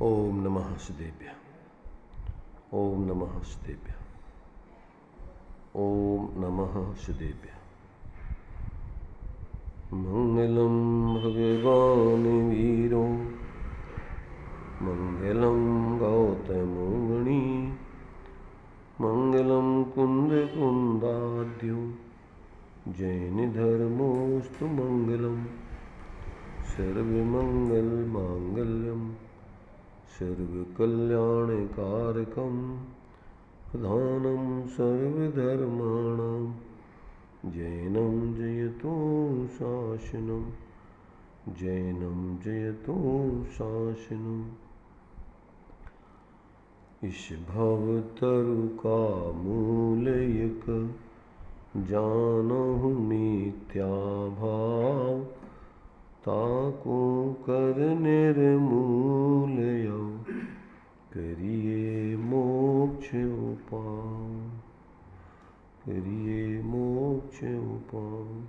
ओम नमः शिदेभ्य। ओम नमः शिदेभ्य। ओम नमः शिदेभ्य। मंगलम भगवान वीरो मंगलम गौतमोगणी मंगलम कुंद कुंदाद्यो जैन धर्मोस्तु मंगलम सर्वमंगल मांगल्यम सर्वकल्याणकारकं प्रधानं सर्वधर्माणां जैनं जयतो शासनं जैनं जयतो शासनम्। इस भवतरु का मूलयक जानहु मिथ्या भाव ताको कर निर्मूलय करिए मोक्ष उपाय करिए मोक्ष उपाय।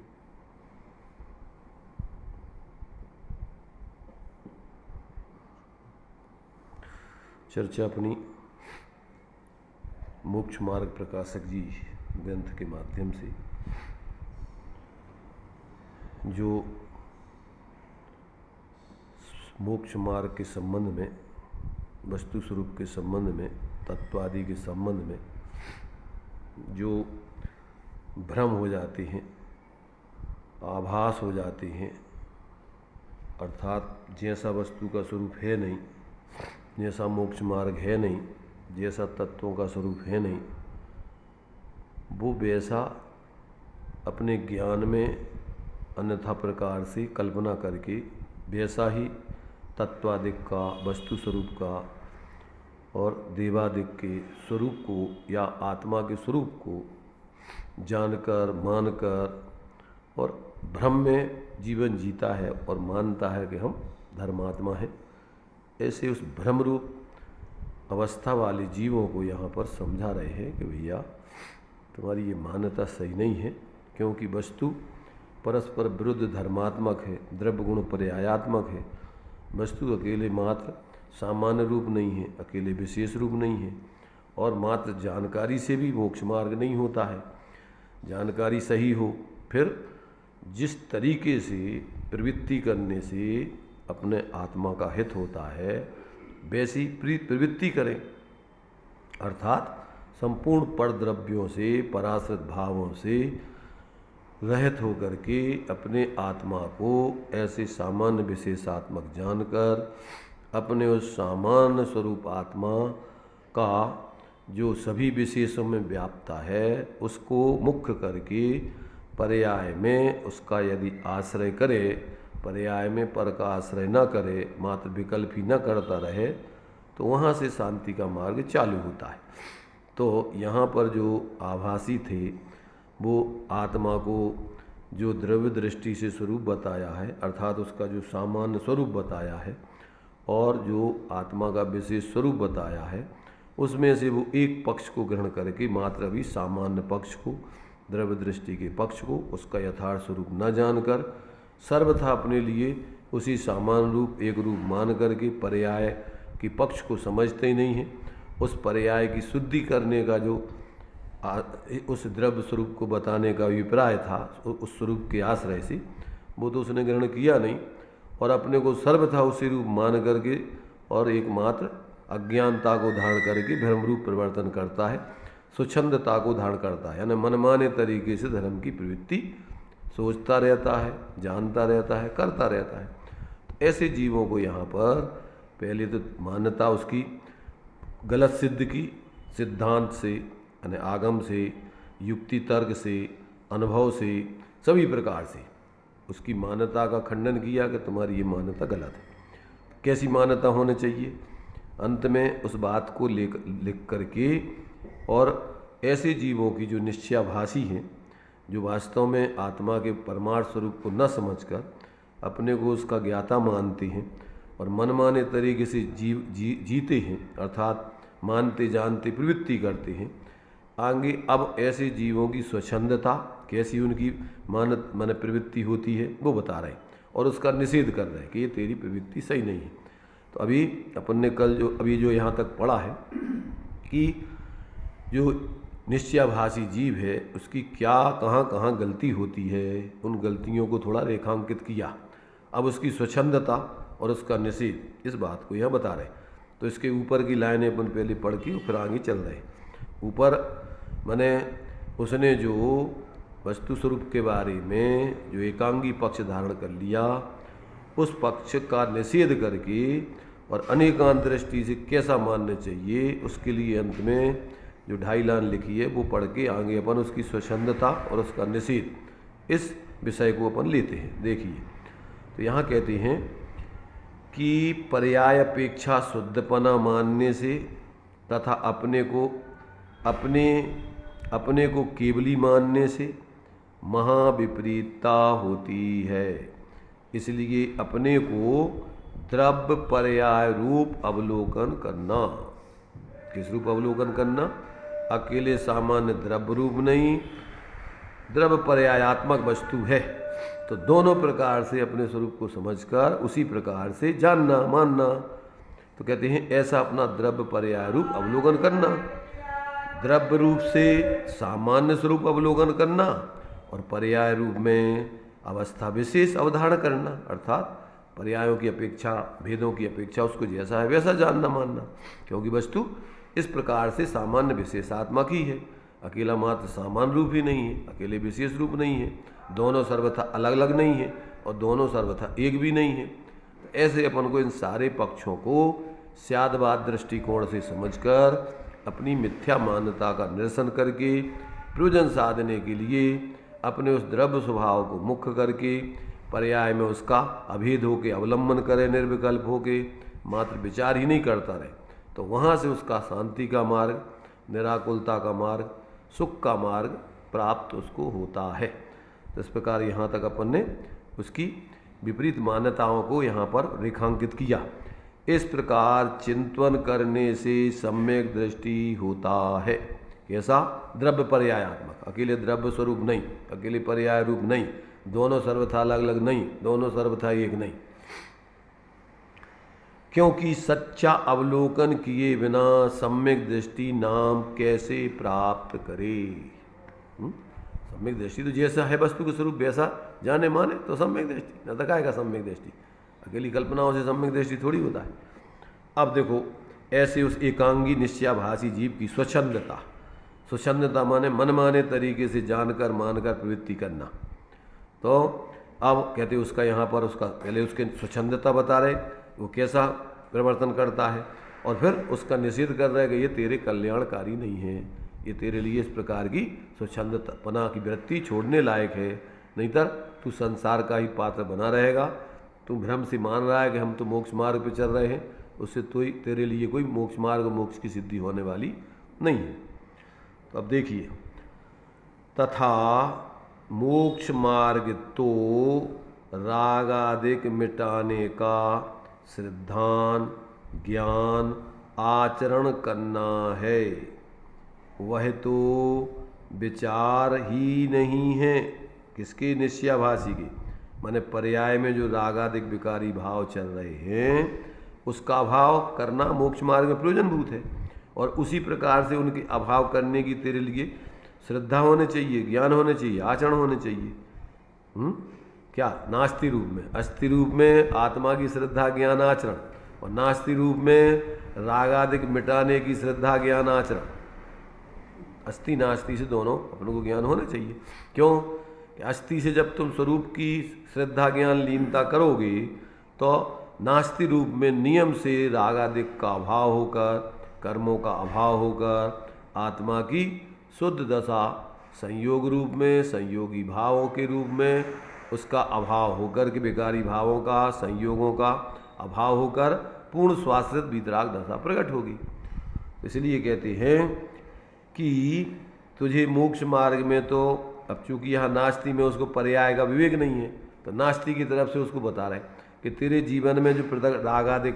चर्चा अपनी मोक्ष मार्ग प्रकाशक जी ग्रंथ के माध्यम से जो मोक्ष मार्ग के संबंध में, वस्तु स्वरूप के संबंध में, तत्वादि के संबंध में जो भ्रम हो जाते हैं, आभास हो जाते हैं, अर्थात जैसा वस्तु का स्वरूप है नहीं, जैसा मोक्ष मार्ग है नहीं, जैसा तत्वों का स्वरूप है नहीं, वो वैसा अपने ज्ञान में अन्यथा प्रकार से कल्पना करके वैसा ही तत्वादिक का, वस्तु स्वरूप का और देवादिक के स्वरूप को या आत्मा के स्वरूप को जानकर, मानकर और भ्रम में जीवन जीता है और मानता है कि हम धर्मात्मा हैं। ऐसे उस भ्रम रूप अवस्था वाले जीवों को यहाँ पर समझा रहे हैं कि भैया तुम्हारी ये मान्यता सही नहीं है, क्योंकि वस्तु परस्पर विरुद्ध धर्मात्मक है, द्रव्य गुण पर्यायात्मक है। वस्तु अकेले मात्र सामान्य रूप नहीं है, अकेले विशेष रूप नहीं है, और मात्र जानकारी से भी मोक्ष मार्ग नहीं होता है। जानकारी सही हो, फिर जिस तरीके से प्रवृत्ति करने से अपने आत्मा का हित होता है वैसी प्रवृत्ति करें, अर्थात संपूर्ण परद्रव्यों से, पराश्रित भावों से रहित होकर के अपने आत्मा को ऐसे सामान्य विशेषात्मक जानकर अपने उस सामान्य स्वरूप आत्मा का जो सभी विशेषों में व्याप्ता है उसको मुख्य करके पर्याय में उसका यदि आश्रय करे, पर्याय में पर का आश्रय न करे, मात्र विकल्प ही न करता रहे, तो वहाँ से शांति का मार्ग चालू होता है। तो यहाँ पर जो आभासी थे वो आत्मा को जो द्रव्य दृष्टि से स्वरूप बताया है, अर्थात उसका जो सामान्य स्वरूप बताया है, और जो आत्मा का विशेष स्वरूप बताया है, उसमें से वो एक पक्ष को ग्रहण करके मात्र अभी सामान्य पक्ष को, द्रव्य दृष्टि के पक्ष को उसका यथार्थ स्वरूप न जानकर सर्वथा अपने लिए उसी सामान्य रूप एक रूप मान करके पर्याय के पक्ष को समझते ही नहीं है। उस पर्याय की शुद्धि करने का जो उस द्रव्य स्वरूप को बताने का अभिप्राय था, उस स्वरूप के आश्रय से वो तो उसने ग्रहण किया नहीं, और अपने को सर्वथा उसी रूप मान करके और एकमात्र अज्ञानता को धारण करके भ्रम रूप परिवर्तन करता है, स्वच्छंदता को धारण करता है, यानी मनमाने तरीके से धर्म की प्रवृत्ति सोचता रहता है, जानता रहता है, करता रहता है। तो ऐसे जीवों को यहाँ पर पहले तो मान्यता उसकी गलत सिद्ध की, सिद्धांत से यानी आगम से, युक्ति तर्क से, अनुभव से, सभी प्रकार से उसकी मान्यता का खंडन किया कि तुम्हारी ये मान्यता गलत है। कैसी मान्यता होनी चाहिए? अंत में उस बात को लिख करके और ऐसे जीवों की जो निश्चयाभासी हैं, जो वास्तव में आत्मा के परमार्थ स्वरूप को न समझकर अपने को उसका ज्ञाता मानते हैं और मनमाने तरीके से जीते हैं, अर्थात मानते जानते प्रवृत्ति करते हैं। आगे अब ऐसे जीवों की स्वच्छंदता, कैसी उनकी मन प्रवृत्ति होती है वो बता रहे हैं, और उसका निषेध कर रहे हैं कि ये तेरी प्रवृत्ति सही नहीं है। तो तो अभी अपन ने कल जो यहाँ तक पढ़ा है कि जो निश्चयाभासी जीव है उसकी क्या कहाँ कहाँ गलती होती है, उन गलतियों को थोड़ा रेखांकित किया। अब उसकी स्वच्छंदता और उसका निषेध, इस बात को यह बता रहे। तो इसके ऊपर की लाइनें अपन पहले पढ़ के फिर आगे चल रहे। ऊपर माने उसने जो वस्तु स्वरूप के बारे में जो एकांगी पक्ष धारण कर लिया, उस पक्ष का निषेध करके और अनेकांत दृष्टि से कैसा मानना चाहिए, उसके लिए अंत में जो 2.5 लाइन लिखी है वो पढ़ के आगे अपन उसकी स्वच्छंदता और उसका निषेध, इस विषय को अपन लेते हैं। देखिए, तो यहाँ कहते हैं कि पर्याय अपेक्षा शुद्धपना मानने से तथा अपने को केवली मानने से महाविपरीतता होती है। इसलिए अपने को द्रव्य पर्याय रूप अवलोकन करना। किस रूप अवलोकन करना? अकेले सामान्य द्रव्य रूप नहीं, द्रव्य पर्यायात्मक वस्तु है, तो दोनों प्रकार से अपने स्वरूप को समझकर उसी प्रकार से जानना मानना। तो कहते हैं ऐसा अपना द्रव्य पर्याय रूप अवलोकन करना, द्रव्य रूप से सामान्य स्वरूप अवलोकन करना और पर्याय रूप में अवस्था विशेष अवधारण करना, अर्थात पर्यायों की अपेक्षा, भेदों की अपेक्षा उसको जैसा है वैसा जानना मानना। क्योंकि वस्तु इस प्रकार से सामान्य विशेषात्मक ही है, अकेला मात्र सामान्य रूप ही नहीं है, अकेले विशेष रूप नहीं है, दोनों सर्वथा अलग अलग नहीं है और दोनों सर्वथा एक भी नहीं है। तो ऐसे अपन को इन सारे पक्षों को स्यादवाद दृष्टिकोण से समझकर अपनी मिथ्या मान्यता का निरसन करके प्रयोजन साधने के लिए अपने उस द्रव्य स्वभाव को मुख्य करके पर्याय में उसका अभेद होके अवलंबन करे, निर्विकल्प होके मात्र विचार ही नहीं करता रहे, तो वहाँ से उसका शांति का मार्ग, निराकुलता का मार्ग, सुख का मार्ग प्राप्त उसको होता है। तो इस प्रकार यहाँ तक अपन ने उसकी विपरीत मान्यताओं को यहाँ पर रेखांकित किया। इस प्रकार चिंतन करने से सम्यक दृष्टि होता है। कैसा? द्रव्य पर्यायात्मक, अकेले द्रव्य स्वरूप नहीं, अकेले पर्याय रूप नहीं, दोनों सर्वथा अलग अलग नहीं, दोनों सर्वथा एक नहीं। क्योंकि सच्चा अवलोकन किए बिना सम्यक दृष्टि नाम कैसे प्राप्त करे? सम्यक दृष्टि तो जैसा है वस्तु के स्वरूप वैसा जाने माने तो सम्यक दृष्टि, न दिखाएगा सम्यक दृष्टि। अकेली कल्पनाओं से सम्यक दृष्टि थोड़ी होता है। अब देखो, ऐसे उस एकांगी निश्चयाभासी जीव की स्वच्छंदता, स्वच्छंदता माने मन माने तरीके से जानकर मानकर प्रवृत्ति करना। तो अब कहते उसका यहाँ पर उसका पहले उसके स्वच्छंदता बता रहे, वो कैसा परिवर्तन करता है, और फिर उसका निषेध कर रहे कि ये तेरे कल्याणकारी नहीं है, ये तेरे लिए इस प्रकार की स्वच्छंदपना की वृत्ति छोड़ने लायक है, नहीं तो तू संसार का ही पात्र बना रहेगा। तू भ्रम से मान रहा है कि हम तो मोक्ष मार्ग पर चल रहे हैं, उससे तो तेरे लिए कोई मोक्ष मार्ग, मोक्ष की सिद्धि होने वाली नहीं है। तो अब देखिए, तथा मोक्ष मार्ग तो रागादिक मिटाने का श्रद्धान ज्ञान आचरण करना है, वह तो विचार ही नहीं है। किसके? निश्चयाभासी के। माने पर्याय में जो रागादिक विकारी भाव चल रहे हैं उसका अभाव करना मोक्ष मार्ग में प्रयोजनभूत है, और उसी प्रकार से उनके अभाव करने की तेरे लिए श्रद्धा होने चाहिए, ज्ञान होने चाहिए, आचरण होने चाहिए। क्या? नास्ति रूप में, अस्थि रूप में आत्मा की श्रद्धा ज्ञान आचरण, और नास्ति रूप में रागादिक मिटाने की श्रद्धा ज्ञान आचरण। अस्थि नास्ति से दोनों अपनों को ज्ञान होना चाहिए। क्यों? अस्थि से जब तुम स्वरूप की श्रद्धा ज्ञान लीनता करोगे तो नास्ति रूप में नियम से रागादिक का अभाव होकर, कर्मों का अभाव होकर आत्मा की शुद्ध दशा संयोग रूप में, संयोगी भावों के रूप में उसका अभाव होकर के विकारी भावों का, संयोगों का अभाव होकर पूर्ण स्वाश्रित वितराग दशा प्रकट होगी। इसलिए कहते हैं कि तुझे मोक्ष मार्ग में तो, अब चूंकि यहाँ नास्ति में उसको पर्याय का विवेक नहीं है, तो नास्ति की तरफ से उसको बता रहे कि तेरे जीवन में जो पृथक रागादिक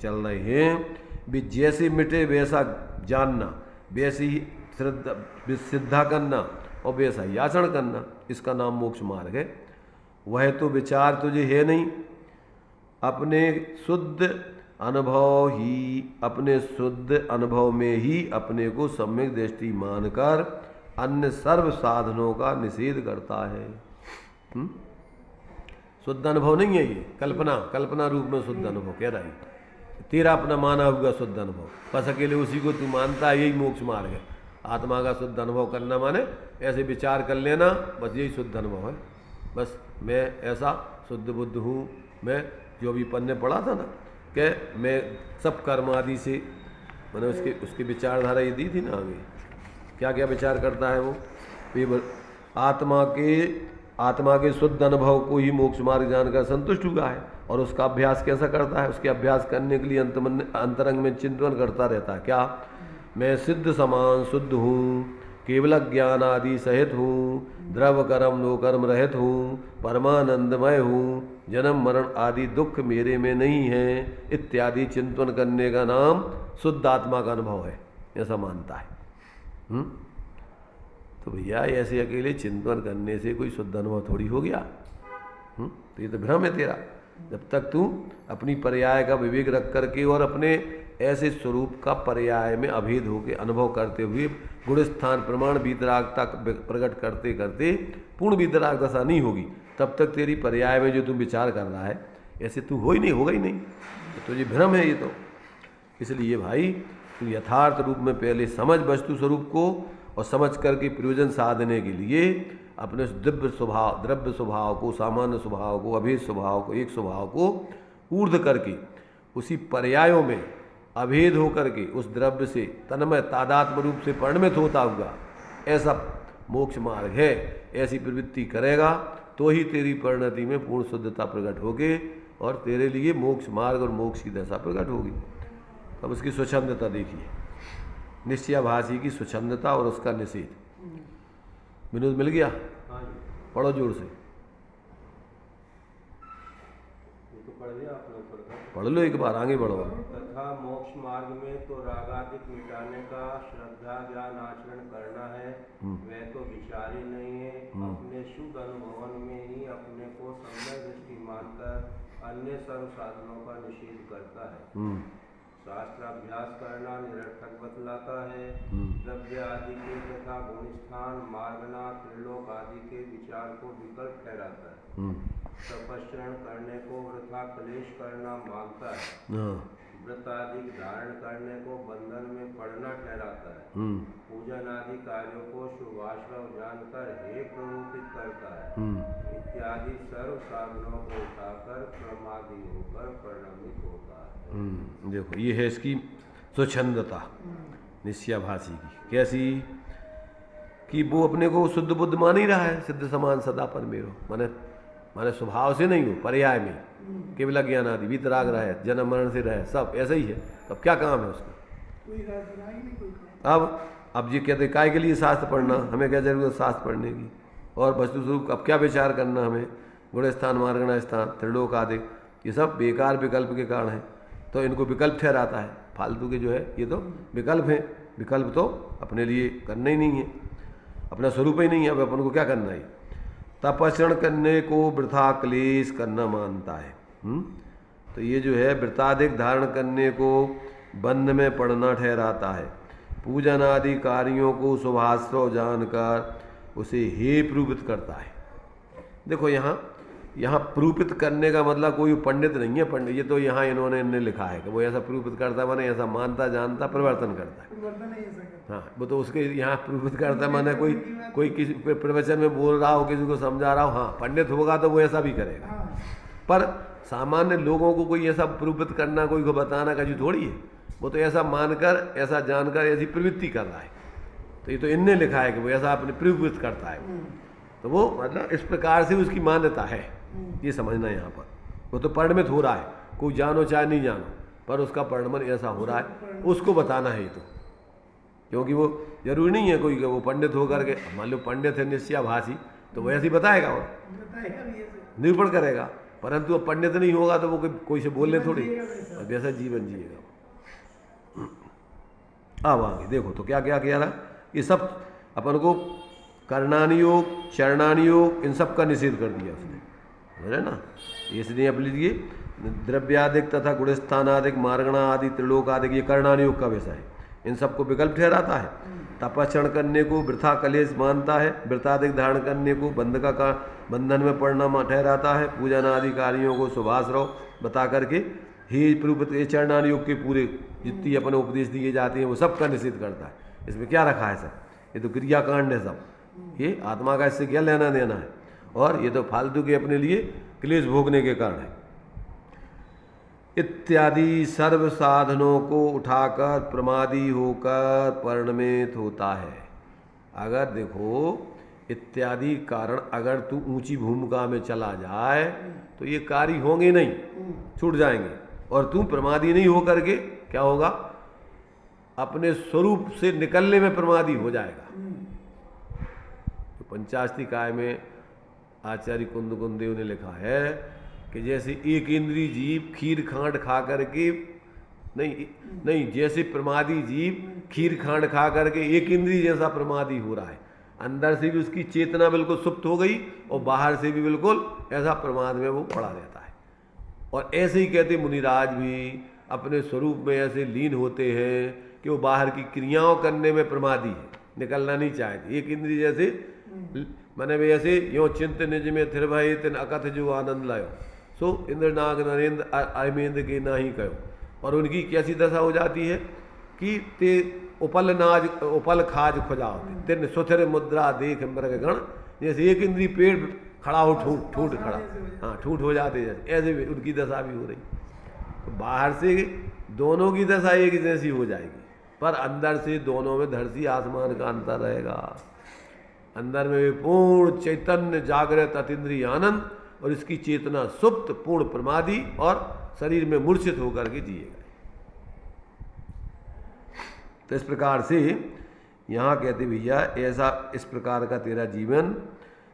चल रहे हैं भी जैसे मिटे वैसा जानना, वैसे ही सिद्धा करना और वैसा ही आचरण करना, इसका नाम मोक्ष मार्ग है। वह तो विचार तुझे है नहीं, अपने शुद्ध अनुभव ही अपने शुद्ध अनुभव में ही अपने को सम्यक दृष्टि मानकर अन्य सर्व साधनों का निषेध करता है। शुद्ध अनुभव नहीं है ये, कल्पना रूप में शुद्ध अनुभव कह रहा है। तेरा अपना माना हुआ शुद्ध अनुभव, बस अकेले उसी को तू मानता है, यही मोक्ष मार्ग है। आत्मा का शुद्ध अनुभव करना माने ऐसे विचार कर लेना, बस यही शुद्ध अनुभव है। बस मैं ऐसा शुद्ध बुद्ध हूँ। मैं जो भी पन्ने पढ़ा था ना कि मैं सब कर्म आदि से, मैंने उसकी विचारधारा ये दी थी ना आगे, क्या क्या विचार करता है वो आत्मा के शुद्ध अनुभव को ही मोक्ष मार्ग जानकर संतुष्ट हुआ है। और उसका अभ्यास कैसा करता है? उसके अभ्यास करने के लिए अंतरंग में चिंतन करता रहता है। क्या? मैं सिद्ध समान शुद्ध हूँ, केवल ज्ञान आदि सहित हूँ, द्रव कर्म नो कर्म रहित हूँ, परमानंदमय हूँ, जन्म मरण आदि दुख मेरे में नहीं है, इत्यादि चिंतन करने का नाम शुद्ध आत्मा का अनुभव है, ऐसा मानता है। तो भैया ऐसे अकेले चिंतन करने से कोई शुद्ध अनुभव थोड़ी हो गया। तो ये तो भ्रम है तेरा। जब तक तू अपनी पर्याय का विवेक रख करके और अपने ऐसे स्वरूप का पर्याय में अभेद होकर अनुभव करते हुए गुण स्थान प्रमाण वीतरागता प्रकट करते करते पूर्ण वीतराग दशा नहीं होगी, तब तक तेरी पर्याय में जो तू विचार कर रहा है ऐसे तू हो ही नहीं, होगा ही नहीं। तो ये भ्रम है ये तो। इसलिए भाई तू यथार्थ रूप में पहले समझ वस्तु स्वरूप को, और समझ करके प्रयोजन साधने के लिए अपने द्रव्य स्वभाव को, सामान्य स्वभाव को, अभेद स्वभाव को, एक स्वभाव को ऊर्ध्व करके उसी पर्यायों में अभेद होकर के उस द्रव्य से तन्मय तादात्म्य रूप से परिणमित होता हुआ ऐसा मोक्ष मार्ग है। ऐसी प्रवृत्ति करेगा तो ही तेरी परिणति में पूर्ण शुद्धता प्रकट होगी और तेरे लिए मोक्ष मार्ग और मोक्ष की दशा प्रकट होगी। अब उसकी स्वच्छंदता देखिए, निश्चयाभासी की स्वच्छंदता और उसका निषेध। विनोद मिल गया? पढ़ो जोर से, पढ़ लो एक बार, आगे बढ़ो। तथा मोक्ष मार्ग में तो रागादिक मिटाने का श्रद्धा ज्ञान आचरण करना है, वह तो विचार ही नहीं है। अपने शुद्ध अनुभवन में ही अपने को सम्यक दृष्टि मानकर अन्य सर्व साधनों का निषेध करता है। शास्त्राभ्यास करना निरर्थक बतलाता है। द्रव्य आदि के तथा गुणस्थान मार्गना त्रिलोक आदि के विचार को विकल्प ठहराता है। तपस्रण करने को वृथा क्लेश करना मानता है। व्रत आदि धारण करने को बंधन में पड़ना ठहराता है। पूजन आदि कार्यों को शुभाश्रव जानकर हे प्ररूपित करता है। इत्यादि सर्व साधनों को उठाकर प्रमादी होकर परिणमित होता है। देखो ये है इसकी स्वच्छंदता निश्चयाभासी की। कैसी? कि वो अपने को शुद्ध बुद्ध मान ही रहा है, सिद्ध समान सदापन मेरो, माने स्वभाव से नहीं हो, पर्याय में केवल ज्ञान आदि वीतराग रहे, जन्म मरण से रहे, सब ऐसा ही है। तब क्या काम है उसका? अब ये कहते काय के लिए शास्त्र पढ़ना, हमें क्या जरूरत है शास्त्र पढ़ने की? और वस्तु स्वरूप अब क्या विचार करना हमें? गुण स्थान मार्गण स्थान त्रिलोक आदि ये सब बेकार विकल्प के कारण है। तो इनको विकल्प ठहराता है, फालतू के जो है ये तो विकल्प है। विकल्प तो अपने लिए करना ही नहीं है, अपना स्वरूप ही नहीं है। अब अपन को क्या करना है? तपस्रण करने को वृथा क्लेश करना मानता है। तो ये जो है व्रताधिक धारण करने को बंध में पड़ना ठहराता है। पूजन आदि कार्यों को शुभाश्रव जानकर उसे हे प्रूपित करता है। देखो यहाँ प्रूपित करने का मतलब कोई पंडित नहीं है। पंडित ये तो यहाँ इन्होंने लिखा है कि वो ऐसा प्रूपित करता माने ऐसा मानता जानता परिवर्तन करता है। हाँ, वो तो उसके यहाँ प्रूपित करता माने कोई किसी प्रवचन में बोल रहा हो, किसी को समझा रहा हो, हाँ पंडित होगा तो वो ऐसा भी करेगा। पर सामान्य लोगों को कोई ऐसा प्रूपित करना, कोई को बताना का जो थोड़ी है। वो तो ऐसा मानकर, ऐसा जानकर ऐसी प्रवृत्ति कर रहा है। तो ये तो इनने लिखा है कि वो ऐसा अपने प्रूपित करता है। तो वो मतलब इस प्रकार से उसकी मान्यता है, ये समझना यहाँ पर। वो तो परिणमित हो रहा है, कोई जानो चाहे नहीं जानो, पर उसका परिणमन ऐसा हो रहा है, उसको बताना है ये तो। क्योंकि वो जरूरी नहीं है कोई वो पंडित होकर के, मान लो पंडित है निश्चयाभासी तो वो ऐसे ही बताएगा, वो निरूपण करेगा। परंतु अब पंडित नहीं होगा तो वो कोई से बोलने थोड़ी, वैसा जीवन जिएगा। अब आगे देखो तो क्या क्या किया रहा, ये सब अपन को कर्णानि योग, चरणानि योग, इन सब का निषेध कर दिया उसने, समझे ना। इसलिए अपने लिए द्रव्यादिक तथा गुणस्थानादिक मार्गणा आदि त्रिलोकादिक ये कर्णानि योग का विषय है, इन सबको विकल्प ठहराता है। तपस्रण करने को वृथा कलेश मानता है, व्रतादिक धारण करने को बंधन में पड़ना ठहराता है, पूजन आदि कार्यों को शुभाश्रव बता करके ही प्रभु ये चरणानि योग के पूरे जितनी अपने उपदेश दिए जाते हैं वो सब का निषेध करता है। इसमें क्या रखा है सब, ये तो क्रियाकांड है सब, ये आत्मा का इससे क्या लेना देना है, और ये तो फालतू के अपने लिए क्लेश भोगने के कारण है। इत्यादि सर्व साधनों को उठाकर प्रमादी होकर परिणमित होता है। अगर देखो इत्यादि कारण अगर तू ऊंची भूमिका में चला जाए तो ये कार्य होंगे नहीं, छूट जाएंगे, और तू प्रमादी नहीं होकर के क्या होगा, अपने स्वरूप से निकलने में प्रमादी हो जाएगा। तो पंचाशती काय में आचार्य कुंद देव ने लिखा है कि जैसे एक इंद्रिय जीव खीर खांड खा करके नहीं जैसे प्रमादी जीव खीर खांड खा करके एक इंद्रिय जैसा प्रमादी हो रहा है, अंदर से भी उसकी चेतना बिल्कुल सुप्त हो गई और बाहर से भी बिल्कुल ऐसा प्रमाद में वो पड़ा रहता है। और ऐसे ही कहते मुनिराज भी अपने स्वरूप में ऐसे लीन होते हैं कि वो बाहर की क्रियाओं करने में प्रमादी है, निकलना नहीं चाहते। एक इंद्रिय जैसे मैंने भी ऐसे यो चिंत निज में थिर भय तिन अकथ जो आनंद लायो, सो इंद्र नाग नरेंद्र अमेंद्र के ना ही कहो। और उनकी कैसी दशा हो जाती है कि ते उपल खाज खुजाओ तिन सुथिर मुद्रा देख मृग गण, जैसे एक इंद्री पेड़ खड़ा हो ठूठ खड़ा, हाँ ठूठ हो जाते जैसे, ऐसे उनकी दशा भी हो रही। तो बाहर से दोनों की दशा एक जैसी हो जाएगी, पर अंदर से दोनों में धरती आसमान का अंतर रहेगा। अंदर में पूर्ण चैतन्य जागृत अतीन्द्रिय आनंद और इसकी चेतना सुप्त पूर्ण प्रमादी और शरीर में मूर्छित होकर के जिएगा। तो इस प्रकार से यहाँ कहते भैया ऐसा इस प्रकार का तेरा जीवन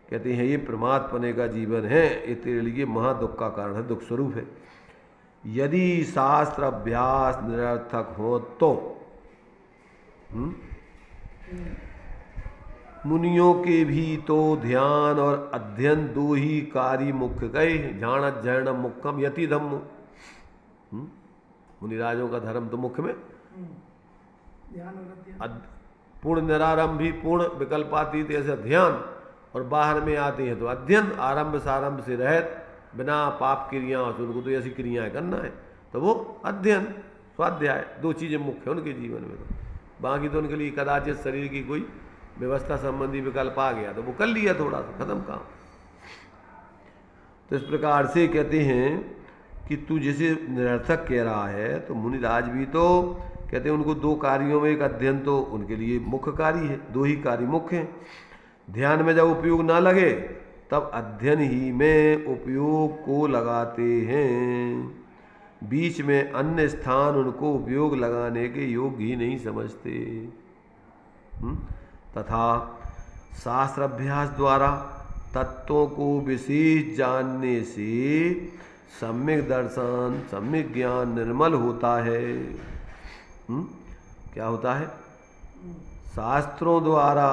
कहते हैं ये प्रमाद पने का जीवन है, ये तेरे लिए महादुख का कारण है, दुख स्वरूप है। यदि शास्त्र अभ्यास निरर्थक हो तो मुनियों के भी तो ध्यान और अध्ययन दो ही कार्य मुख्य गए, ध्यान अध्ययन मुख्यम यति धम्म। मुनिराजों का धर्म तो मुख्य में पूर्ण निरारंभी पूर्ण विकल्पातीत ऐसे ध्यान, और बाहर में आते हैं तो अध्ययन आरंभ सारंभ से रहित बिना पाप क्रिया, उनको तो ऐसी क्रियाएं करना है तो वो अध्ययन स्वाध्याय दो चीजें मुख्य है उनके जीवन में। तो बाकी तो उनके लिए कदाचित शरीर की कोई व्यवस्था संबंधी विकल्प आ गया तो वो कर लिया, थोड़ा सा खत्म काम। तो इस प्रकार से कहते हैं कि तू जैसे निरर्थक कह रहा है तो मुनिराज भी तो कहते हैं उनको दो कार्यों में एक अध्ययन तो उनके लिए मुख्य कार्य है, दो ही कार्य मुख्य हैं। ध्यान में जब उपयोग ना लगे तब अध्ययन ही में उपयोग को लगाते हैं, बीच में अन्य स्थान उनको उपयोग लगाने के योग्य ही नहीं समझते। तथा शास्त्र अभ्यास द्वारा तत्वों को विशेष जानने से सम्यक दर्शन सम्यक ज्ञान निर्मल होता है। क्या होता है? शास्त्रों द्वारा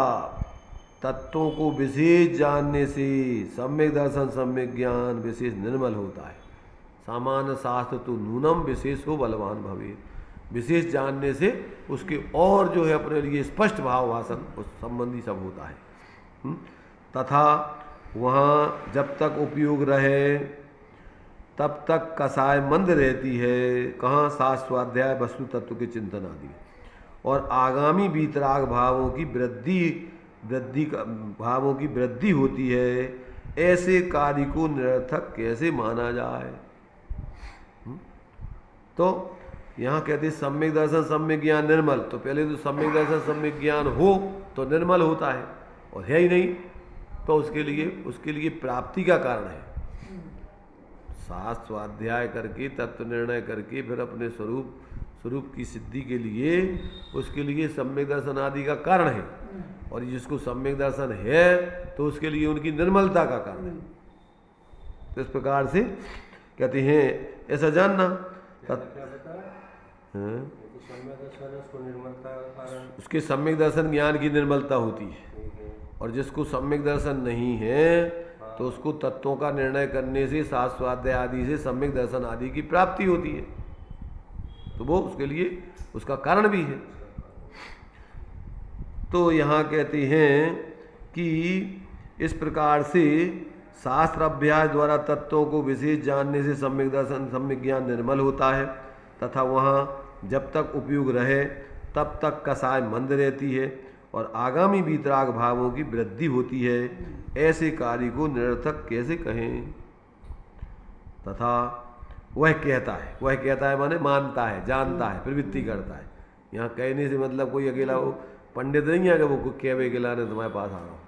तत्वों को विशेष जानने से सम्यक दर्शन सम्यक ज्ञान विशेष निर्मल होता है। सामान्य शास्त्र तो नूनम विशेष हो बलवान भवे, विशेष जानने से उसके और जो है अपने लिए स्पष्ट भाव भाषण उस संबंधी सब होता है। तथा वहाँ जब तक उपयोग रहे तब तक कसाय मंद रहती है, कहाँ शास्त्र स्वाध्याय वस्तु तत्व के चिंतन आदि, और आगामी वीतराग भावों की वृद्धि होती है। ऐसे कार्य को निरर्थक कैसे माना जाए? तो यहाँ कहते सम्यक दर्शन सम्यक ज्ञान निर्मल, तो पहले तो सम्यक दर्शन सम्यक ज्ञान हो तो निर्मल होता है, और है ही नहीं तो उसके लिए प्राप्ति का कारण है। शास्त्र स्वाध्याय करके तत्व निर्णय करके फिर अपने स्वरूप की सिद्धि के लिए उसके लिए सम्यक दर्शन आदि का कारण है, और जिसको सम्यक दर्शन है तो उसके लिए उनकी निर्मलता का कारण है। तो इस प्रकार से कहते हैं ऐसा जानना उसके सम्यक दर्शन ज्ञान की निर्मलता होती है, और जिसको सम्यक दर्शन नहीं है तो उसको तत्वों का निर्णय करने से शास्त्राध्याय आदि से सम्यक दर्शन आदि की प्राप्ति होती है, तो वो उसके लिए उसका कारण भी है। तो यहाँ कहते हैं कि इस प्रकार से शास्त्र अभ्यास द्वारा तत्वों को विशेष जानने से सम्यक दर्शन सम्यक ज्ञान निर्मल होता है तथा वहाँ जब तक उपयोग रहे तब तक कसाय मंद रहती है और आगामी वीतराग भावों की वृद्धि होती है। ऐसे कार्य को निरर्थक कैसे कहें? तथा वह कहता है माने मानता है, जानता है, प्रवृत्ति करता है। यहाँ कहने से मतलब कोई अकेला वो पंडित नहीं है कि वो कहवे के लाने तुम्हारे पास आ रहा हूँ,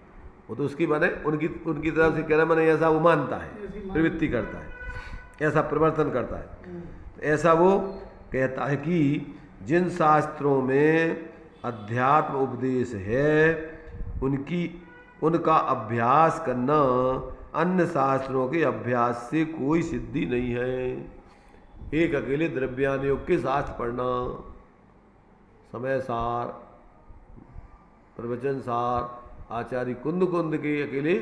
वो तो उसकी माने उनकी तरफ से कहना माने ऐसा वो मानता है, प्रवृत्ति करता है, ऐसा प्रवर्तन करता है। तो ऐसा वो कहता है कि जिन शास्त्रों में अध्यात्म उपदेश है उनका अभ्यास करना अन्य शास्त्रों के अभ्यास से कोई सिद्धि नहीं है। एक अकेले द्रव्यान योग के शास्त्र पढ़ना, समय सार, प्रवचन सार, आचार्य कुंद के अकेले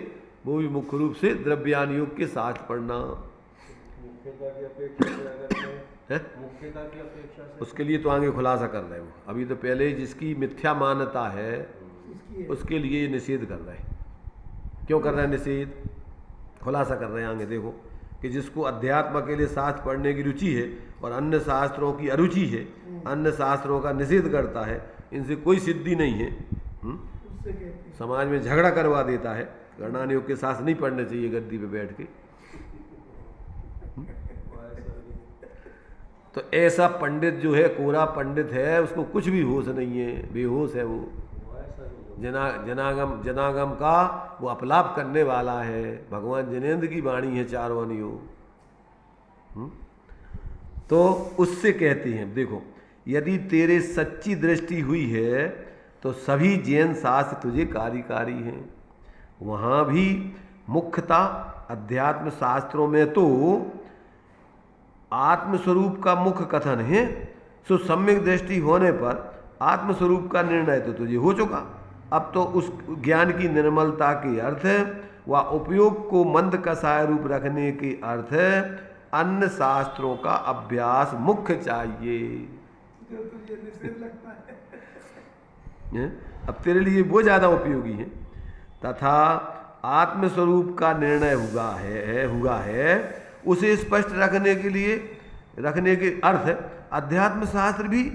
वो भी मुख्य रूप से द्रव्यान योग के शास्त्र पढ़ना मुख्यता की अपेक्षा से उसके लिए तो आगे खुलासा कर रहे हैं वो। अभी तो पहले जिसकी मिथ्या मान्यता है उसके लिए निषेध कर रहे हैं। क्यों कर रहे हैं निषेध? खुलासा कर रहे हैं आगे देखो कि जिसको अध्यात्म के लिए शास्त्र पढ़ने की रुचि है और अन्य शास्त्रों की अरुचि है, अन्य शास्त्रों का निषेध करता है, इनसे कोई सिद्धि नहीं है, समाज में झगड़ा करवा देता है। गणना योग के शास्त्र नहीं पढ़ने चाहिए गद्दी पे बैठ के। तो ऐसा पंडित जो है, कोरा पंडित है, उसको कुछ भी होश नहीं है, बेहोश है वो। जनागम का वो अपलाप करने वाला है। भगवान जिनेंद्र की वाणी है चारवानियों। तो उससे कहते हैं देखो, यदि तेरे सच्ची दृष्टि हुई है तो सभी जैन शास्त्र तुझे कार्यकारी हैं। वहाँ भी मुख्यता अध्यात्म शास्त्रों में तो आत्मस्वरूप का मुख्य कथन है। सो सम्यक दृष्टि होने पर आत्मस्वरूप का निर्णय तो तुझे हो चुका। अब तो उस ज्ञान की निर्मलता के अर्थ व उपयोग को मंद कसाय रूप रखने के अर्थ अन्य शास्त्रों का अभ्यास मुख्य चाहिए। अब तेरे लिए वो ज़्यादा उपयोगी है। तथा आत्मस्वरूप का निर्णय हुआ है उसे स्पष्ट रखने के अर्थ अध्यात्म शास्त्र भी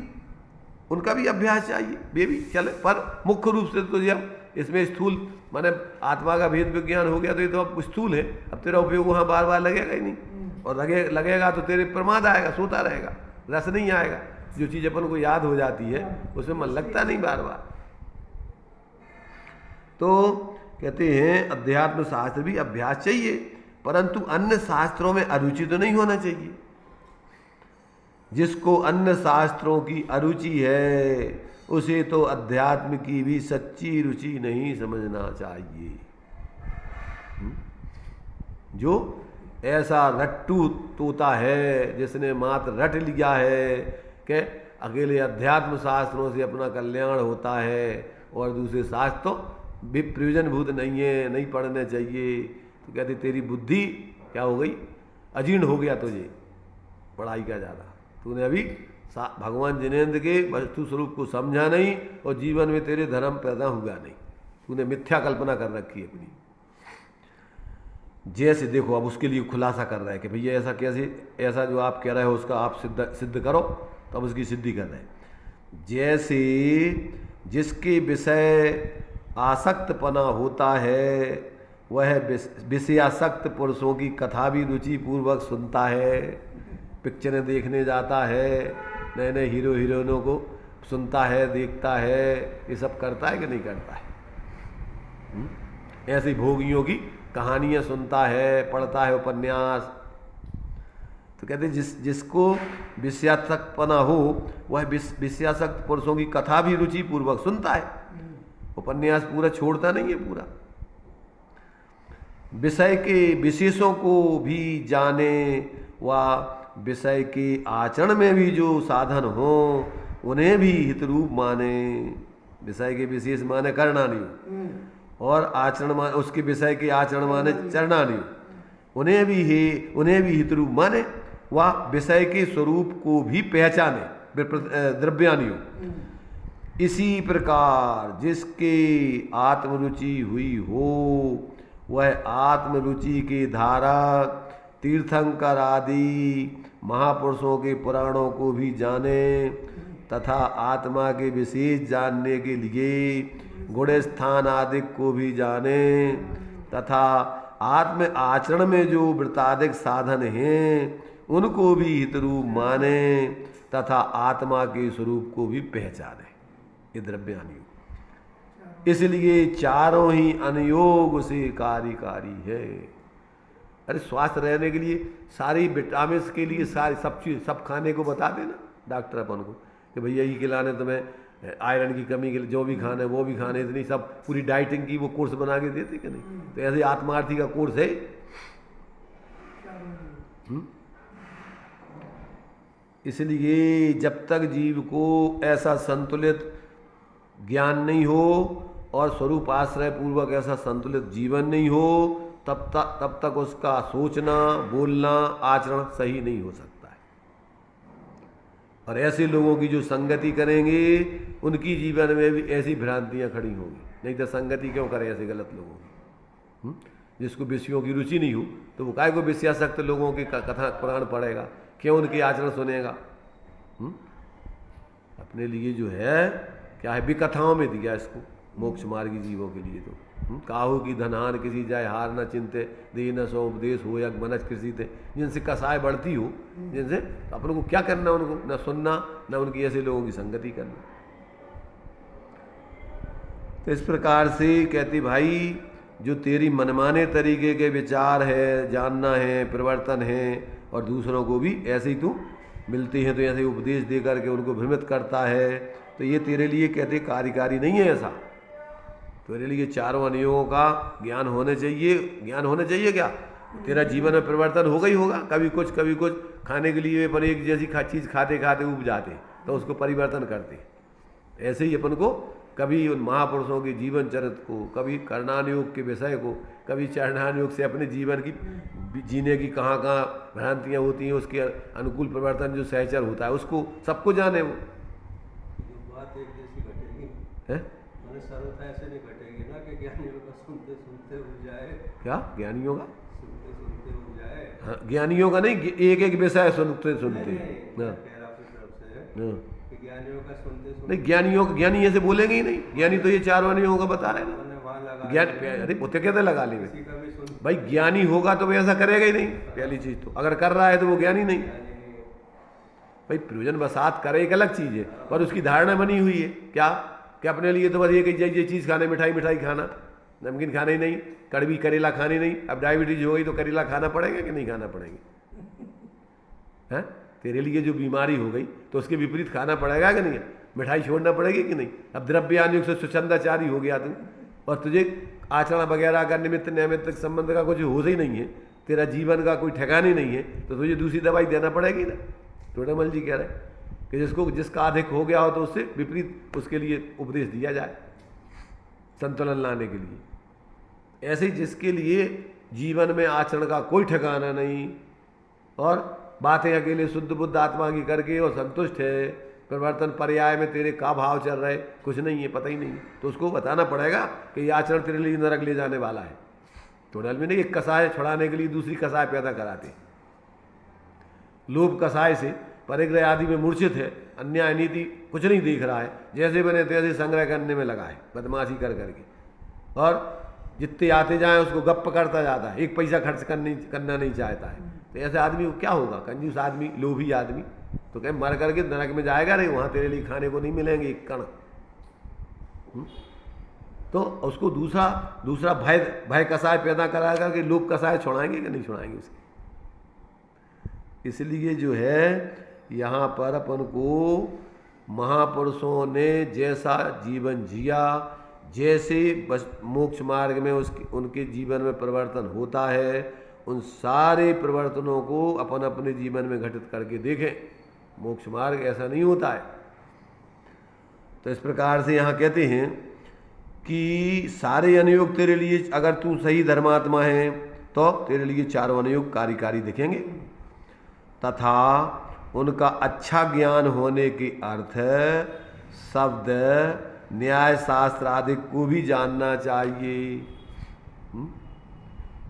उनका भी अभ्यास चाहिए, वे भी चले। पर मुख्य रूप से तो जब इसमें स्थूल माने आत्मा का भेद विज्ञान हो गया तो ये तो अब स्थूल है, अब तेरा उपयोग वहाँ बार बार लगेगा ही नहीं। और लगेगा तो तेरे प्रमाद आएगा, सोता रहेगा, रस नहीं आएगा। जो चीज़ अपन को याद हो जाती है उसमें मन लगता नहीं बार बार। तो कहते हैं अध्यात्म शास्त्र भी अभ्यास चाहिए, परंतु अन्य शास्त्रों में अरुचि तो नहीं होना चाहिए। जिसको अन्य शास्त्रों की अरुचि है उसे तो अध्यात्म की भी सच्ची रुचि नहीं समझना चाहिए। जो ऐसा रट्टू तोता है जिसने मात्र रट लिया है कि अकेले अध्यात्म शास्त्रों से अपना कल्याण होता है और दूसरे शास्त्र तो भी प्रयोजनभूत नहीं है, नहीं पढ़ने चाहिए, तो कहते तेरी बुद्धि क्या हो गई, अजीर्ण हो गया तुझे पढ़ाई का ज़्यादा। तूने अभी भगवान जिनेंद्र के वस्तु स्वरूप को समझा नहीं और जीवन में तेरे धर्म पैदा हुआ नहीं, तूने मिथ्या कल्पना कर रखी है अपनी। जैसे देखो अब उसके लिए खुलासा कर रहा है कि भैया ऐसा कैसे, ऐसा जो आप कह रहे हो उसका आप सिद्ध करो, तब उसकी सिद्धि कर रहे हैं। जैसे जिसके विषय आसक्तपना होता है वह विषयासक्त पुरुषों की कथा भी रुचि पूर्वक सुनता है, पिक्चरें देखने जाता है, नए नए हीरो हीरोइनों को सुनता है, देखता है, ये सब करता है कि नहीं करता है? ऐसे भोगियों की कहानियाँ सुनता है, पढ़ता है उपन्यास। तो कहते जिसको विषयासक्तपना हो वह विषयासक्त पुरुषों की कथा भी रुचि पूर्वक सुनता है, उपन्यास पूरा छोड़ता नहीं है पूरा। विषय के विशेषों को भी जाने व विषय के आचरण में भी जो साधन हो उन्हें भी हितरूप माने। विषय के विशेष माने करना नहीं और आचरण माने उसके विषय के आचरण माने चरणान्यु, उन्हें भी हितरूप माने, वह विषय के स्वरूप को भी पहचाने द्रव्यान्यु। इसी प्रकार जिसके आत्मरुचि हुई हो वह आत्मरुचि के धारक तीर्थंकर आदि महापुरुषों के पुराणों को भी जाने तथा आत्मा के विशेष जानने के लिए गुण स्थान आदि को भी जाने तथा आत्म आचरण में जो वृत्तादिक साधन हैं उनको भी हितरूप माने तथा आत्मा के स्वरूप को भी पहचाने। ये द्रव्यानुयोग, इसलिए चारों ही अनुयोग से कार्यकारी है। अरे स्वस्थ रहने के लिए सारी विटामिन के लिए सारी सब चीज़ सब खाने को बता देना डॉक्टर अपन को कि भैया ये खिलाने तुम्हें आयरन की कमी के लिए जो भी खाना है वो भी खाने, इतनी सब पूरी डाइटिंग की वो कोर्स बना के देते कि नहीं? तो ऐसे आत्मार्थी का कोर्स है। इसलिए जब तक जीव को ऐसा संतुलित ज्ञान नहीं हो और स्वरूप आश्रय पूर्वक ऐसा संतुलित जीवन नहीं हो तब तक उसका सोचना, बोलना, आचरण सही नहीं हो सकता है। और ऐसे लोगों की जो संगति करेंगे उनकी जीवन में भी ऐसी भ्रांतियां खड़ी होंगी। नहीं तो संगति क्यों करें ऐसे गलत लोगों की? जिसको विषयों की रुचि नहीं हो तो वो काय को विषयासक्त लोगों की कथा पुराण पढ़ेगा, क्यों उनकी आचरण सुनेगा? अपने लिए जो है क्या है विकथाओं में दिया इसको मोक्ष मार्गी जीवों के लिए। तो काहू की धनहान किसी जाए हार न चिंते दे न सो उपदेश हो या मनज कृषि थे, जिनसे कसाय बढ़ती हो, जिनसे अपन को क्या करना, उनको न सुनना न उनकी ऐसे लोगों की संगति करना। तो इस प्रकार से कहती भाई जो तेरी मनमाने तरीके के विचार है, जानना है, परिवर्तन है और दूसरों को भी ऐसे ही तू मिलते हैं तो ऐसे उपदेश दे करके उनको भ्रमित करता है, तो ये तेरे लिए कहते कार्यकारी नहीं है। ऐसा तेरे लिए चारों अनुयोगों का ज्ञान होने चाहिए। ज्ञान होने चाहिए क्या? तेरा जीवन में परिवर्तन होगा ही होगा। कभी कुछ खाने के लिए अपन एक जैसी चीज़ खाते खाते उब जाते तो उसको परिवर्तन करते। ऐसे ही अपन को कभी उन महापुरुषों के जीवन चरित्र को, कभी कर्णानुयोग के विषय को, कभी चरणानुयोग से अपने जीवन की जीने की कहाँ कहाँ भ्रांतियाँ होती हैं, उसके अनुकूल परिवर्तन जो सहचर होता है उसको सबको जाने। वो बात एक जैसी घटेगी है, मैंने सर्वथा ऐसे नहीं घटेगी ना कि ज्ञानियों का सुनते सुनते हो जाए। क्या ज्ञानियों का सुनते सुनते हो जाए? हाँ, ज्ञानियों का नहीं, एक एक विषय सुनते सुनते। ज्ञानियों का सुनते नहीं, ज्ञानियों का ज्ञानी ऐसे बोलेंगे ही नहीं। ज्ञानी तो ये चारों अनुयोगों का बता रहे ना। ज्ञान अरे वो कहते लगा ले भाई, ज्ञानी होगा तो वो ऐसा करेगा ही नहीं। पहली चीज तो अगर कर रहा है तो वो ज्ञानी नहीं भाई। प्रयोजन बसात करे एक अलग चीज है, पर उसकी धारणा बनी हुई है क्या कि अपने लिए तो बस ये चीज खाने, मिठाई खाना, नमकीन खाने ही नहीं, कड़वी करेला खाने नहीं। अब डायबिटीज हो गई तो करेला खाना पड़ेगा कि नहीं खाना पड़ेगा? है तेरे लिए जो बीमारी हो गई तो उसके विपरीत खाना पड़ेगा कि नहीं? मिठाई छोड़ना पड़ेगी कि नहीं? अब द्रव्यानुयोग से स्वच्छंदाचारी हो गया तू और तुझे आचरण वगैरह का निमित्त नैमित्तिक संबंध का कुछ होश ही नहीं है, तेरा जीवन का कोई ठिकाना ही नहीं है, तो तुझे दूसरी दवाई देना पड़ेगी ना। टोडामल जी कह रहे हैं कि जिसका अधिक हो गया हो तो उससे विपरीत उसके लिए उपदेश दिया जाए संतुलन लाने के लिए। ऐसे जिसके लिए जीवन में आचरण का कोई ठिकाना नहीं और बातें अकेले शुद्ध बुद्ध आत्मा की करके और संतुष्ट है, परिवर्तन पर्याय में तेरे का भाव चल रहे कुछ नहीं है, पता ही नहीं, तो उसको बताना पड़ेगा कि ये आचरण तेरे लिए नरक ले जाने वाला है। टोडल में नहीं, एक कसाय छुड़ाने के लिए दूसरी कसाय पैदा कराते। लोभ कसाय से परिग्रह आदि में मूर्छित है, अन्याय नीति कुछ नहीं देख रहा है, जैसे बने तैसे संग्रह करने में लगा है, बदमाशी कर करके, और जितने आते जाए उसको गप्प करता जाता है, एक पैसा खर्च करना नहीं चाहता है। तो ऐसे आदमी को क्या होगा? कंजूस आदमी, लोभी आदमी, तो कहीं मर करके नरक में जाएगा नहीं, वहाँ तेरे लिए खाने को नहीं मिलेंगे एक कण। तो उसको दूसरा भय कसाय पैदा करा करके लोभ कसाय छुड़ाएंगे कि नहीं छुड़ाएंगे उसके। इसलिए जो है यहाँ पर अपन को महापुरुषों ने जैसा जीवन जिया, जैसे मोक्ष मार्ग में उनके जीवन में परिवर्तन होता है, उन सारे परिवर्तनों को अपन अपने जीवन में घटित करके देखें। मोक्ष मार्ग ऐसा नहीं होता है। तो इस प्रकार से यहाँ कहते हैं कि सारे अनुयोग तेरे लिए, अगर तू सही धर्मात्मा है तो तेरे लिए चारों अनुयोग कार्यकारी दिखेंगे। तथा उनका अच्छा ज्ञान होने के अर्थ शब्द न्याय शास्त्र आदि को भी जानना चाहिए।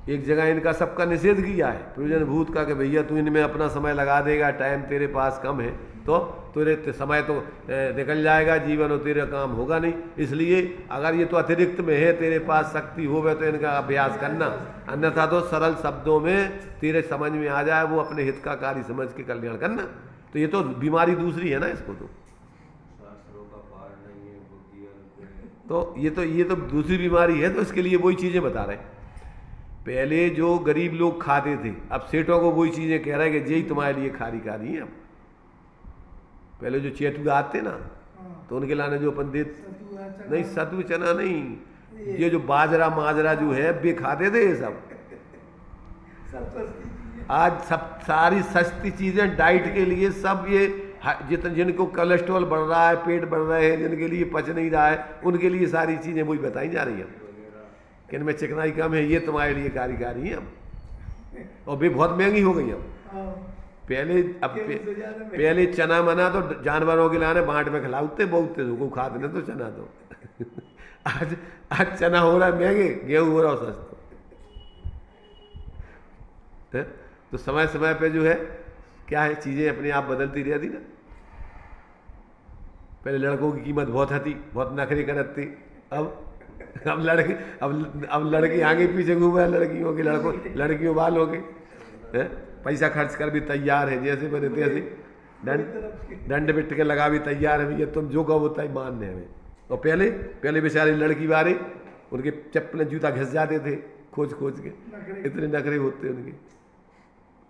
एक जगह इनका सबका निषेध किया है प्रयोजन भूत का कि भैया तू इनमें अपना समय लगा देगा, टाइम तेरे पास कम है तो तेरे समय तो निकल जाएगा, जीवन और तेरा काम होगा नहीं। इसलिए अगर ये तो अतिरिक्त में है, तेरे पास शक्ति हो तो इनका अभ्यास करना, अन्यथा तो सरल शब्दों में तेरे समझ में आ जाए वो अपने हित का कार्य समझ के कल्याण करना। तो ये तो बीमारी दूसरी है ना, इसको तो शास्त्रों का पार नहीं है, बुद्धि अल्प है। तो ये तो दूसरी बीमारी है। तो इसके लिए वही चीज़ें बता रहे हैं। पहले जो गरीब लोग खाते थे, अब सेठों को वही चीज़ें कह रहे हैं कि यही तुम्हारे लिए खारी है। अब पहले जो चेटू आते ना तो उनके लाने जो अपन दे नहीं, सतु चना नहीं, ये जो बाजरा माजरा जो है वे खाते थे ये सब। आज सब सारी सस्ती चीज़ें डाइट के लिए सब ये जिनको कोलेस्ट्रॉल बढ़ रहा है, पेट बढ़ रहे हैं, जिनके लिए पच नहीं रहा है, उनके लिए सारी चीज़ें वही बताई जा रही हैं कि इनमें चिकनाई कम है, ये तुम्हारे लिए कार्यकारी है। अब और वे बहुत महंगी हो गई अब। पहले चना मना तो जानवरों के लाने बांट में खिलाते बहुते को खाते नहीं तो चना तो आज चना हो रहा है महंगे, गेहूं हो रहा है सस्ता। तो समय समय पे जो है क्या है, चीजें अपने आप बदलती रहती ना। पहले लड़कों की कीमत बहुत थी, बहुत नखरे करती। अब लड़के आगे पीछे घूमे, लड़कियों के लड़कियों बाल हो गए, पैसा खर्च कर भी तैयार है, जैसे बने तैसे दंड बिट के लगा भी तैयार है भैया, तुम जो कहो वो तय मान हमें। और पहले बेचारी लड़की वाले उनके चप्पल जूता घिस जाते थे खोज के, इतने नखरे होते उनके।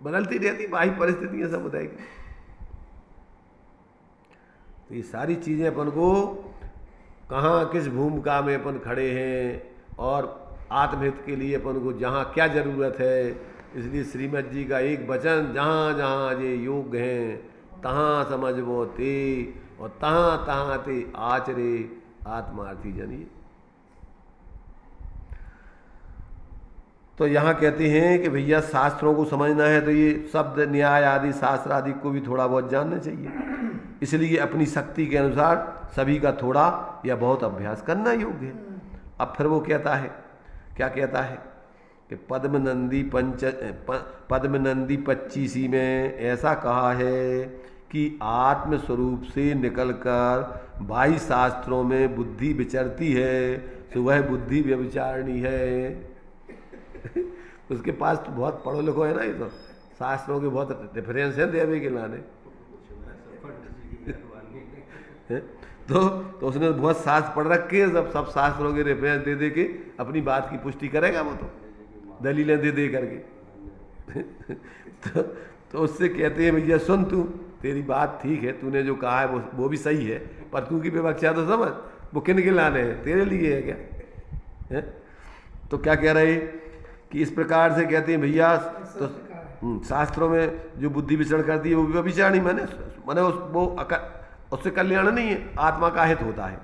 बदलती रहती बाही परिस्थितियां समुदाय की। तो ये सारी चीजें अपन को कहाँ किस भूमिका में अपन खड़े हैं और आत्महित के लिए अपन को जहाँ क्या जरूरत है। इसलिए श्रीमद जी का एक वचन, जहाँ जहाँ ये योग हैं तहाँ समझबो ते और तहाँ तहाँ ते आचरे आत्मार्थी जनिए। तो यहाँ कहते हैं कि भैया शास्त्रों को समझना है तो ये शब्द न्याय आदि शास्त्र आदि को भी थोड़ा बहुत जानना चाहिए। इसलिए अपनी शक्ति के अनुसार सभी का थोड़ा या बहुत अभ्यास करना योग्य है। अब फिर वो कहता है, क्या कहता है कि पद्मनंदी 25 में ऐसा कहा है कि आत्म स्वरूप से निकलकर 22 शास्त्रों में बुद्धि विचरती है, तो वह बुद्धि व्यभिचारिणी है। उसके पास तो बहुत पढ़ो लिखो है ना, ये तो शास्त्रों के बहुत रेफरेंस है देवे के लाने। तो उसने बहुत शास्त्र पढ़ रखे हैं, सब शास्त्रों के रेफरेंस दे के अपनी बात की पुष्टि करेगा वो तो दलीलें दे करके। तो उससे कहते हैं भैया सुन, तू तेरी बात ठीक है, तूने जो कहा है वो भी सही है, पर तू की विवक्षा तो समझ, वो किन के लाने हैं, तेरे लिए है क्या है? तो क्या कह रहे कि इस प्रकार से कहते हैं भैया, तो शास्त्रों में जो बुद्धि विचरण करती है वो भी विचारणी मैंने उससे कल्याण नहीं है, आत्मा का हित होता है।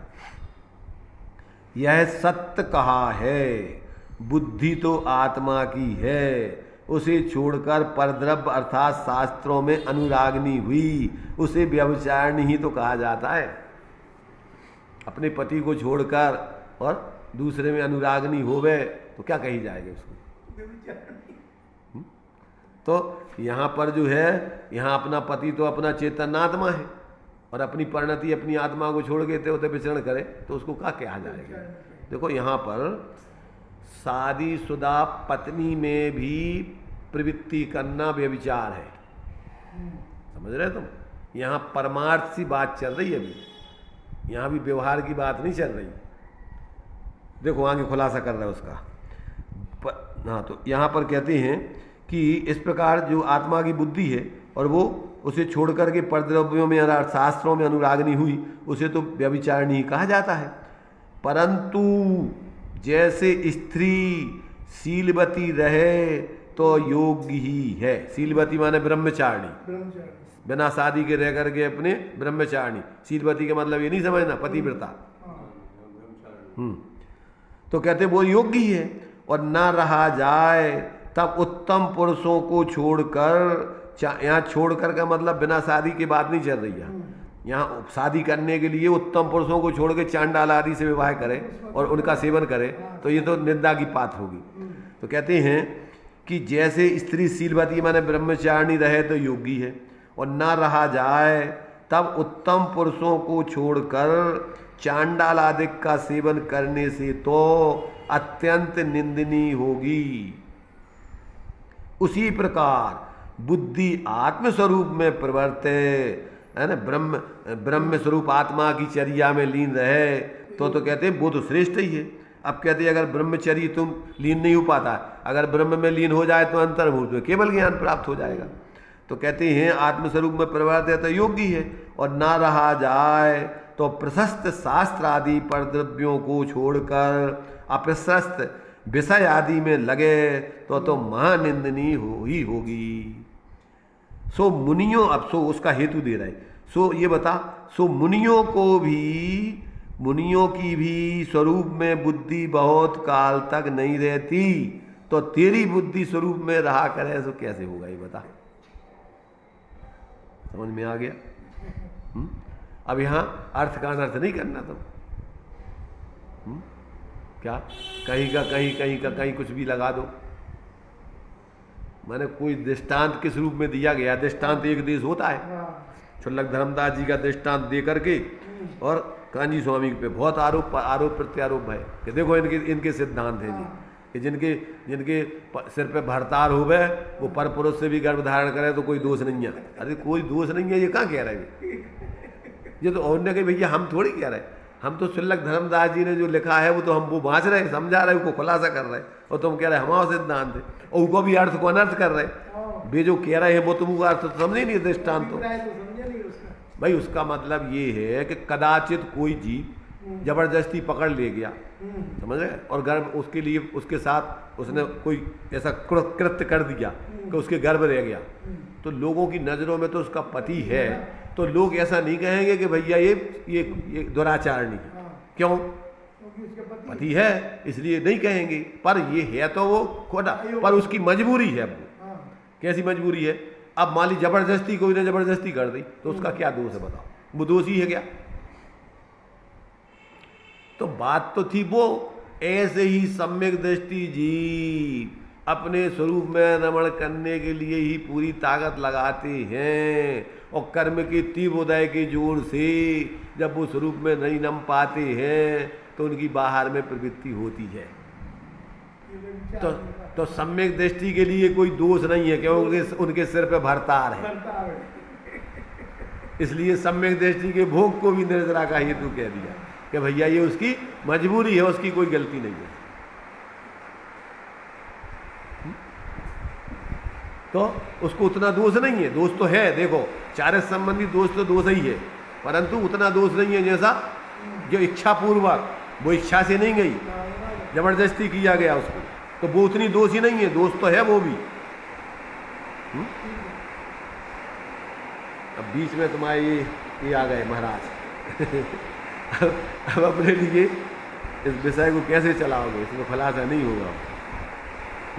यह सत्य कहा है, बुद्धि तो आत्मा की है, उसे छोड़कर परद्रव्य अर्थात शास्त्रों में अनुरागनी हुई, उसे व्यभिचारिणी ही तो कहा जाता है। अपने पति को छोड़कर और दूसरे में अनुरागनी होवे तो क्या कही जाएगी उसको? तो यहाँ पर जो है, यहाँ अपना पति तो अपना चेतनात्मा है और अपनी परिणति अपनी आत्मा को छोड़ के होते विचरण करे तो उसको क्या कहा जाएगा? देखो यहाँ पर शादीशुदा पत्नी में भी प्रवृत्ति करना व्यभिचार है, समझ रहे तुम? यहाँ परमार्थ सी बात चल रही है अभी, यहाँ भी व्यवहार की बात नहीं चल रही। देखो आगे खुलासा कर रहा है उसका। हाँ, तो यहाँ पर कहते हैं कि इस प्रकार जो आत्मा की बुद्धि है और वो उसे छोड़ करके परद्रव्यों में शास्त्रों में अनुरागनी हुई, उसे तो व्यभिचारिणी कहा जाता है। परंतु जैसे स्त्री शीलवती रहे तो योग्य ही है। शीलवती माने ब्रह्मचारिणी, बिना शादी के रह करके अपने ब्रह्मचारिणी। शीलवती का मतलब ये नहीं समझना पतिव्रता। तो कहते वो योगी है। और ना रहा जाए तब उत्तम पुरुषों को छोड़कर, यहाँ छोड़कर का मतलब बिना शादी की बात नहीं चल रही है, यहाँ शादी करने के लिए उत्तम पुरुषों को छोड़ के चांडाल आदि से विवाह करे और उनका सेवन करे तो ये तो निंदा की बात होगी। तो कहते हैं कि जैसे स्त्री शीलवती माने ब्रह्मचारिणी रहे तो योगी है, और ना रहा जाए तब उत्तम पुरुषों को छोड़कर चांडाल आदि का सेवन करने से तो अत्यंत निंदनीय होगी। उसी प्रकार बुद्धि आत्मस्वरूप में प्रवर्ते, है ना, ब्रह्म स्वरूप आत्मा की चर्या में लीन रहे तो कहते हैं बुद्ध श्रेष्ठ ही है। अब कहते हैं अगर ब्रह्मचर्य तुम लीन नहीं हो पाता, अगर ब्रह्म में लीन हो जाए तो अंतर्भूत में केवल ज्ञान प्राप्त हो जाएगा। तो कहते हैं आत्मस्वरूप में प्रवर्ते तो योगी है, और ना रहा जाए तो प्रशस्त शास्त्र आदि पर द्रव्यों को छोड़कर अप्रशस्त विषय आदि में लगे तो महानिंदनीय हो ही होगी। सो मुनियों, अब सो उसका हेतु दे रहा है, सो ये बता, सो मुनियों की भी स्वरूप में बुद्धि बहुत काल तक नहीं रहती, तो तेरी बुद्धि स्वरूप में रहा करे तो कैसे होगा ये बता। समझ में आ गया? अब यहां अर्थ का अनर्थ नहीं करना तुम। क्या कहीं का कहीं कुछ भी लगा दो। मैंने कोई दृष्टांत किस रूप में दिया गया, दृष्टांत एक देश होता है। छुल्लक धर्मदास जी का दृष्टांत दे करके और कांजी स्वामी पे बहुत आरोप प्रत्यारोप है कि देखो इनके सिद्धांत हैं जी कि जिनके सिर पे भरतार हो गए वो पर पुरुष से भी गर्भ धारण करे तो कोई दोष नहीं है। अरे कोई दोष नहीं है, ये कहाँ कह रहे हैं? ये तो और ने कही भैया हम थोड़ी कह रहे, हम तो छुल्लक धर्मदास जी ने जो लिखा है वो तो हम वो बाँच रहे, समझा रहे, उसको खुलासा कर रहे, और तुम कह रहे हमारा सिद्धांत है, और उनको भी अर्थ को अनर्थ कर रहे। वे जो कह रहे हैं वो तुमको अर्थ तो समझे नहीं दृष्टांत। तो भाई उसका मतलब ये है कि कदाचित कोई जीव जबरदस्ती पकड़ ले गया, समझ रहे, और गर्भ उसके लिए उसके साथ उसने कोई ऐसा कृत्य कर दिया कि उसके गर्भ रह गया, तो लोगों की नज़रों में तो उसका पति है, तो लोग ऐसा नहीं कहेंगे कि भैया ये दुराचारणी है। क्यों? पति है इसलिए नहीं कहेंगे, पर ये है तो वो खोटा, पर उसकी मजबूरी है। वो कैसी मजबूरी है? अब मान ली जबरदस्ती कोई ने जबरदस्ती कर दी तो उसका क्या दोष है बताओ? वो दोषी है क्या? तो बात तो थी वो ऐसे ही सम्यक दृष्टि जीव अपने स्वरूप में रमण करने के लिए ही पूरी ताकत लगाते हैं, और कर्म के तीव्र उदय के जोर से जब वो स्वरूप में नहीं नम पाते हैं तो उनकी बाहर में प्रवृत्ति होती है। तो सम्यक दृष्टि के लिए कोई दोष नहीं है, क्योंकि उनके सिर पे भरतार है, इसलिए सम्यक दृष्टि के भोग को भी निर्जरा का हेतु कह दिया कि भैया ये उसकी मजबूरी है, उसकी कोई गलती नहीं है। तो उसको उतना दोष नहीं है, दोष तो है, देखो चारित्र संबंधी दोष तो दोष ही है, परंतु उतना दोष नहीं है जैसा जो इच्छा पूर्वक, वो इच्छा से नहीं गई, जबरदस्ती किया गया उसको, तो वो उतनी दोष ही नहीं है, दोष तो है वो भी। अब बीच में तुम्हारे ये आ गए महाराज अब अपने लिए इस विषय को कैसे चलाओगे, इसमें खुलासा नहीं होगा,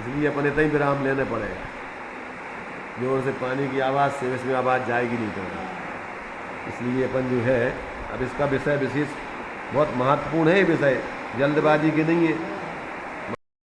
इसलिए अपने इतना ही विराम लेने पड़ेगा। जोर से पानी की आवाज़ से इसमें आवाज़ जाएगी नहीं करना, इसलिए अपन जो है अब इसका विषय विशेष बहुत महत्वपूर्ण है, ये विषय जल्दबाजी के नहीं है।